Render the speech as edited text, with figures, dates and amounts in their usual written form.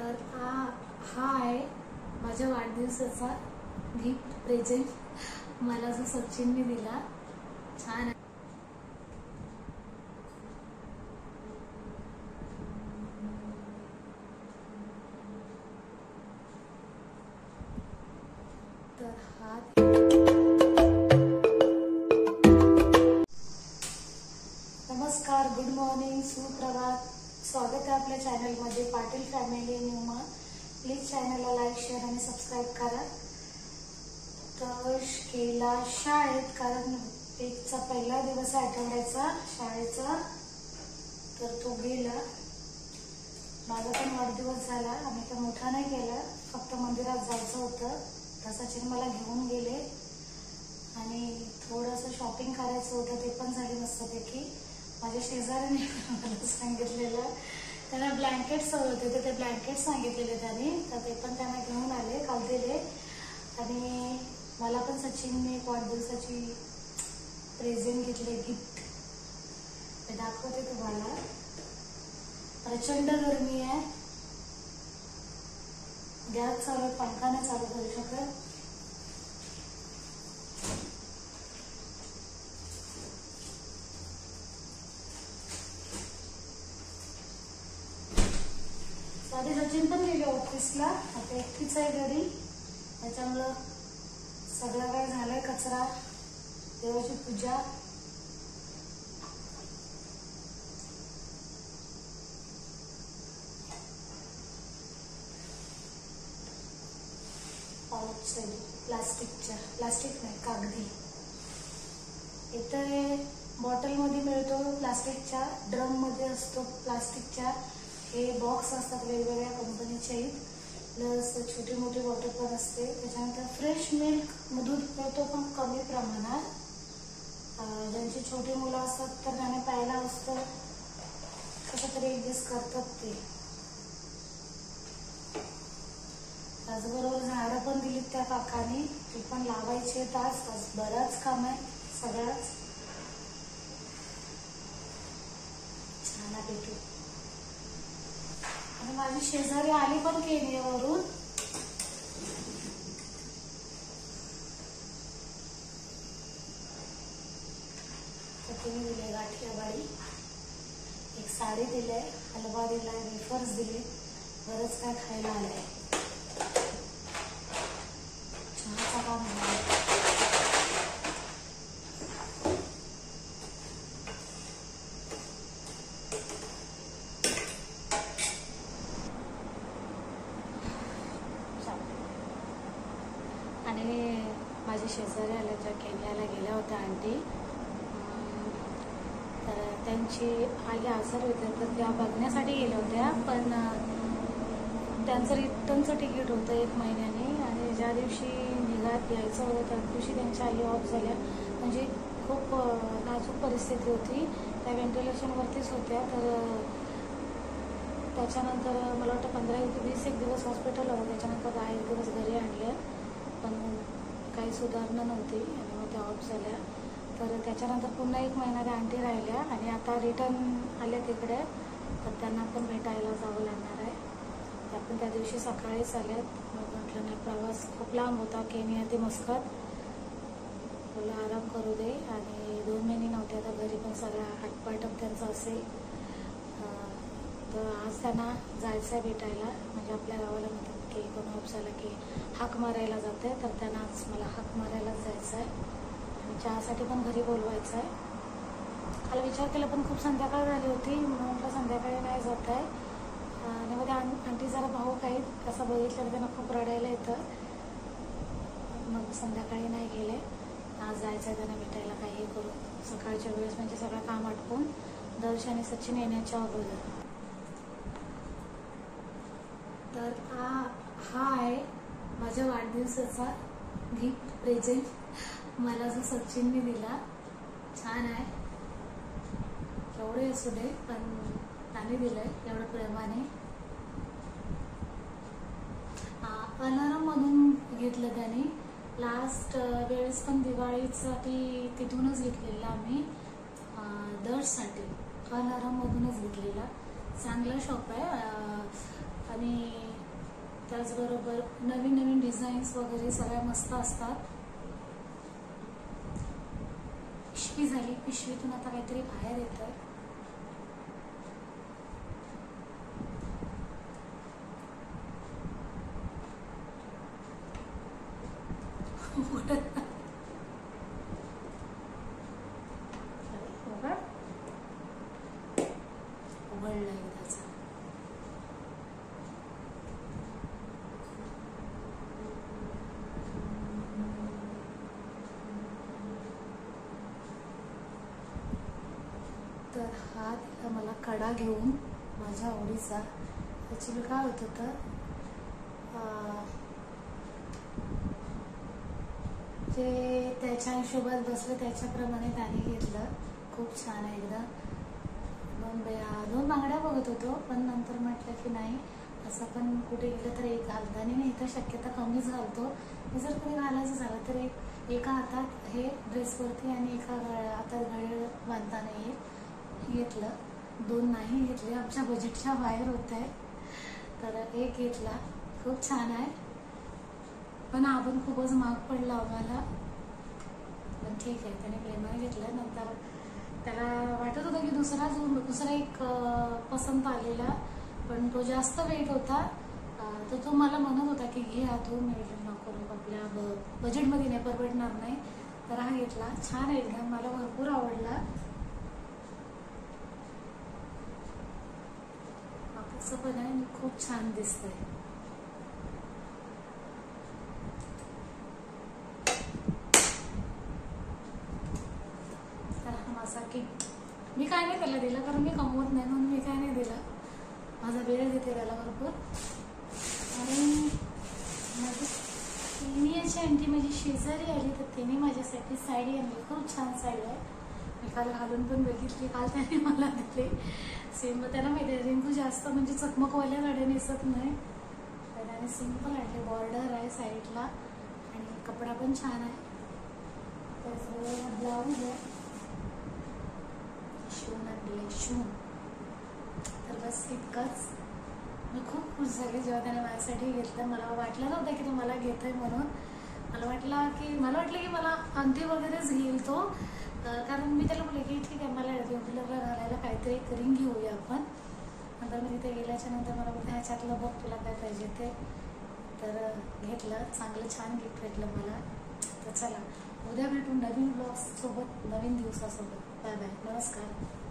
तर हा आहे माझ्या वाढदिवसाचा गिफ्ट प्रेझेंट मला जो सचिनने दिला. छान आहे. तर हा नमस्कार, गुड मॉर्निंग, सुप्रभात. स्वागत आहे आपल्या चॅनलमध्ये पाटील फॅमिली न्यूमा. प्लीज चॅनलला लाईक, शेअर आणि सबस्क्राईब करा. तर गेला शाळेत, कारण एकचा पहिला दिवस आहे आठवड्याचा शाळेचा, तर तो गेला. माझा पण वाढदिवस झाला. आम्ही तर मोठा नाही केला, फक्त मंदिरात जायचं होतं. तर सचिन मला घेऊन गेले आणि थोडंसं शॉपिंग करायचं होतं, ते पण झाले मस्तपैकी. माझ्या शेजाऱ्याने मला सांगितलेलं, त्यांना ब्लँकेट्स हवे होते, तर ते ब्लँकेट्स सांगितलेले त्यांनी, तर ते पण त्यांना घेऊन आले, काल दिले. आणि मला पण सचिनने एक वाढदिवसाची प्रेझेंट घेतले, गिफ्ट. ते दाखवते तुम्हाला. प्रचंड गरमी आहे, गॅस चालू, पंखा नाही चालू करू शकत. आधी सचिन पण गेले ऑफिसला, आता एकटीच आहे घरी. त्याच्यामुळं सगळं काय झालंय, कचरा, देवाची पूजा. पाऊच प्लास्टिक नाही, कागदी. इथे बॉटलमध्ये मिळतो, प्लास्टिकच्या ड्रममध्ये असतो प्लास्टिकच्या. हे बॉक्स असतात वेगवेगळ्या कंपनीचे, प्लस छोटी मोठी बॉटल पण असते. त्याच्यानंतर फ्रेश मिल्क, दूध मिळतो पण कमी प्रमाणात. ज्यांची छोटी मुलं असतात तर त्याने प्यायला असतं, कसं तरी ऍडजस्ट करतात ते. त्याचबरोबर झाडं पण दिलीत त्या काकाने, ते पण लावायचे. तास बराच काम आहे, सगळ्याच छानपैकी. आणि माझी शेजारी आली पण केनियावरून. तिने दिले गाठियाबाडी, एक साडी दिले, हलवा दिलाय, वेफर्स दिले, बरंच काय खायला आलंय. चहाचा काम झाला. आणि माझ्या शेजारी आल्या, ज्या केनियाला गेल्या होत्या आंटी, तर त्यांची आई आजार होते, तर त्या बघण्यासाठी गेल्या होत्या. पण त्यांचं रिटर्नचं तिकीट होतं 1 महिन्याने, आणि ज्या दिवशी यायचं होतं त्या दिवशी त्यांच्या आई ऑफ झाल्या. म्हणजे खूप नाजूक परिस्थिती होती, त्या व्हेंटिलेशनवरतीच होत्या. तर त्याच्यानंतर मला वाटतं 15-20 दिवस हॉस्पिटल होतं. त्याच्यानंतर 10 दिवस घरी आणले, पण काही सुधारणा नव्हती आणि मग त्या ऑफ झाल्या. तर त्याच्यानंतर पुन्हा 1 महिना त्या आंटी राहिल्या आणि आता रिटर्न आल्या तिकडे, तर त्यांना पण भेटायला जावं लागणार आहे. त्या पण त्या दिवशी सकाळीच आल्यात. मग म्हटलं नाही, प्रवास खूप लांब होता, केनिया ते मस्कत, तुला आराम करू दे. आणि 2 महिने नव्हते, आता घरी पण सगळा आटपाटप त्यांचा असेल. तर आज त्यांना जायचं आहे भेटायला. म्हणजे आपल्या गावाला म्हणतात की कोण ऑफ झाला की हाक मारायला जाते, तर त्यांना आज मला हाक मारायलाच जायचं आहे. आणि चहासाठी पण घरी बोलवायचं आहे. काल विचार केला, पण खूप संध्याकाळ झाली होती, म्हटलं संध्याकाळी नाही जात आहे. आणि मग आंटी जरा भाऊ काही कसं बघितलं, त्यांना खूप रडायला येतं. मग संध्याकाळी नाही गेले. आज जायचं आहे त्यांना भेटायला. काही करू सकाळच्या वेळेस, म्हणजे सगळं काम आटपून दर्श आणि सचिन येण्याच्या अगोदर. तर हा आहे माझ्या वाढदिवसाचा गिफ्ट प्रेझेंट मला जो सचिनने दिला. छान आहे, केवढे असू दे, पण त्याने दिलंय एवढं प्रेमाने. अलाराम मधून घेतलं त्याने. लास्ट वेळेस पण दिवाळीसाठी तिथूनच घेतलेला आम्ही, दर्शसाठी अलाराम मधूनच घेतलेला. चांगला शॉप आहे. आणि त्याचबरोबर नवीन नवीन डिझाईन्स वगैरे सगळ्या मस्त असतात. पिशवी झाली, पिशवीतून आता काहीतरी बाहेर येतंय. उघडला एकदाचा. तर हा दिला मला कडा घेऊन माझ्या आवडीचा. ॲक्च्युली काय होत होतं, जे त्याच्या हिशोबात बसलं त्याच्याप्रमाणे त्याने घेतलं. खूप छान आहे. एकदा दोन बांगड्या बघत होतो, पण नंतर म्हटलं की नाही, असं पण कुठे गेलं तर एक घालताना नाही, तर शक्यता कमीच घालतो. जर कधी घालायचं झालं तर एका हातात हे ड्रेसवरती आणि एका हातात घडी बांधताना घेतलं. 2 नाही घेतले, आमच्या बजेटच्या बाहेर होत आहे, तर एक घेतला. खूप छान आहे, पण हा पण खूपच महाग पडला आम्हाला, पण ठीक आहे, त्याने प्रेमाने घेतलं. नंतर त्याला वाटत होतं की दुसरा एक पसंत आलेला, पण तो जास्त वेट होता, तर तो मला म्हणत होता की घे हा तू. मी नको, आपल्या बजेटमध्ये नाही, परवडणार नाही, तर हा घेतला. छान आहे एकदम, मला भरपूर आवडला. असं पण आहे आणि खूप छान दिसतंय. माझा गिफ्ट मी काय नाही त्याला दिलं, कारण मी कमवत नाही म्हणून मी काय नाही दिलं. माझा वेळ देते त्याला भरपूर. आणि माझी सिनियरची आंटी माझी शेजारी आली, तर तिने माझ्यासाठी साडी आणली. खूप छान साडी आहे, मी काल घालून पण बघितली. काल त्याने मला दिली सेम. त्यांना माहिती आहे रिंकू जास्त म्हणजे चकमकवाल्या साड्या नेसत नाही, तर त्याने सिम्पल आणले. बॉर्डर आहे साईडला आणि कपडा पण छान आहे. त्याचं ब्लाऊज आहे, शिवून आणले शिवून. तर बस इतकंच. मी खूप खुश झाले जेव्हा त्याने माझ्यासाठी घेतलं. मला वाटलं नव्हतं की तो मला घेतोय म्हणून. मला वाटलं की मला अंगठी वगैरेच घेईल तो, कारण मी त्याला म्हटलं की ठीक आहे, मला रेग्युलरला घालायला काहीतरी एक रिंग घेऊया आपण. नंतर मी तिथे गेल्याच्या नंतर मला बोलते ह्याच्यातलं बघ तुला काय पाहिजे ते, तर घेतलं. चांगलं छान गिफ्ट भेटलं मला. तर चला, उद्या भेटून नवीन ब्लॉग्स सोबत, नवीन दिवसासोबत. बाय बाय, नमस्कार.